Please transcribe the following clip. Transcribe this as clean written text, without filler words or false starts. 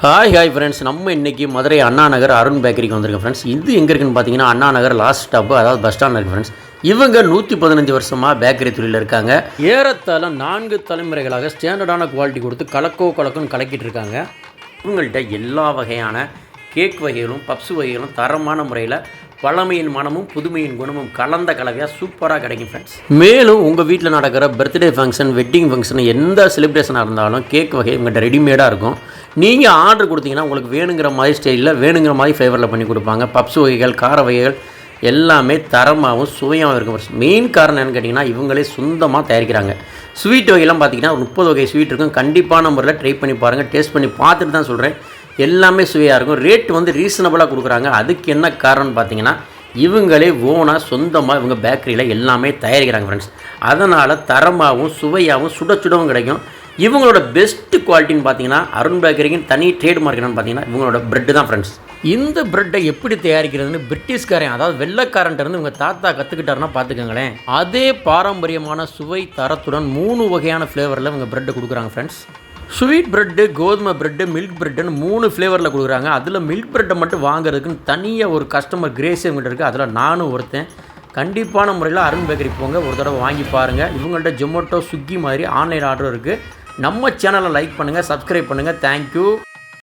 Hi friends, நம்ம இன்றைக்கி மதுரை அண்ணா நகர் அருண் பேக்கரிக்கு வந்திருக்கோம் ஃப்ரெண்ட்ஸ். இது எங்கே இருக்குன்னு பார்த்தீங்கன்னா அண்ணா நகர் லாஸ்ட் ஸ்டாப்பு, அதாவது பஸ் ஸ்டாண்டில் இருக்குது ஃப்ரெண்ட்ஸ். இவங்க 115 வருஷமாக பேக்கரி தொழிலில் இருக்காங்க. ஏறத்தாழ 4 தலைமுறைகளாக ஸ்டாண்டர்டான குவாலிட்டி கொடுத்து கலக்குன்னு கலக்கிட்டு இருக்காங்க. இவங்கள்ட்ட எல்லா வகையான கேக் வகைகளும் பப்ஸ் வகைகளும் தரமான முறையில் பழமையின் மனமும் புதுமையின் குணமும் கலந்த கலவையாக சூப்பராக கிடைக்கும் ஃப்ரெண்ட்ஸ். மேலும் உங்கள் வீட்டில் நடக்கிற பர்த்டே ஃபங்க்ஷன், வெட்டிங் ஃபங்க்ஷன், எந்த செலிப்ரேஷனாக இருந்தாலும் கேக் வகை உங்கள்கிட்ட ரெடிமேடாக இருக்கும். நீங்கள் ஆர்டர் கொடுத்தீங்கன்னா உங்களுக்கு வேணுங்கிற மாதிரி ஸ்டைலில் வேணுங்கிற மாதிரி ஃப்ளேவரில் பண்ணி கொடுப்பாங்க. பப்ஸ் வகைகள், கார வகைகள் எல்லாமே தரமாகவும் சுவையாகவும் இருக்கும் ஃப்ரெண்ட்ஸ். மெயின் காரணம் என்னன்னு கேட்டிங்கன்னா இவங்களே சொந்தமாக தயாரிக்கிறாங்க. ஸ்வீட் வகையெல்லாம் பார்த்திங்கன்னா 30 வகை ஸ்வீட் இருக்கும். கண்டிப்பான முறையில் ட்ரை பண்ணி பாருங்கள். டேஸ்ட் பண்ணி பார்த்துட்டு தான் சொல்கிறேன். எல்லாமே சுவையாக இருக்கும். ரேட் ரீசனபிளாக கொடுக்குறாங்க. அதுக்கு என்ன காரணம்னு பார்த்தீங்கன்னா இவங்களே ஓனாக சொந்தமாக இவங்க பேக்கரியில் எல்லாமே தயாரிக்கிறாங்க ஃப்ரெண்ட்ஸ். அதனால் தரமாகவும் சுவையாகவும் சுடவும் கிடைக்கும். இவங்களோட பெஸ்ட்டு குவாலிட்டின்னு பார்த்தீங்கன்னா அருண் பேக்கரிக்குன்னு தனி ட்ரேட்மார்க் என்னன்னு பார்த்தீங்கன்னா இவங்களோட ப்ரெட்டு தான் ஃப்ரெண்ட்ஸ். இந்த ப்ரெட்டை எப்படி தயாரிக்கிறதுன்னு பிரிட்டிஷ்காரன், அதாவது வெள்ளைக்காரன்ட்டு இவங்க தாத்தா கற்றுக்கிட்டாருன்னா பார்த்துக்கோங்களேன். அதே பாரம்பரியமான சுவை தரத்துடன் 3 வகையான ஃப்ளேவரில் இவங்க ப்ரெட்டை கொடுக்குறாங்க ஃப்ரெண்ட்ஸ். ஸ்வீட் ப்ரெட்டு, கோதுமை ப்ரெட்டு, மில்க் ப்ரெட்டுன்னு 3 ஃப்ளேவரில் கொடுக்குறாங்க. அதில் மில்க் ப்ரெட்டை மட்டும் வாங்குறதுக்குன்னு தனியாக ஒரு கஸ்டமர் கிரேஸே இவங்ககிட்ட இருக்குது. அதில் நானும் ஒருத்தன். கண்டிப்பான முறையில் அருண் பேக்கரி போங்க, ஒரு தடவை வாங்கி பாருங்கள். இவங்கள்ட்ட ஜொமேட்டோ, ஸ்விக்கி மாதிரி ஆன்லைன் ஆர்டரும் இருக்குது. நம்ம சேனலை லைக் பண்ணுங்கள், சப்ஸ்கிரைப் பண்ணுங்கள். தேங்க்யூ.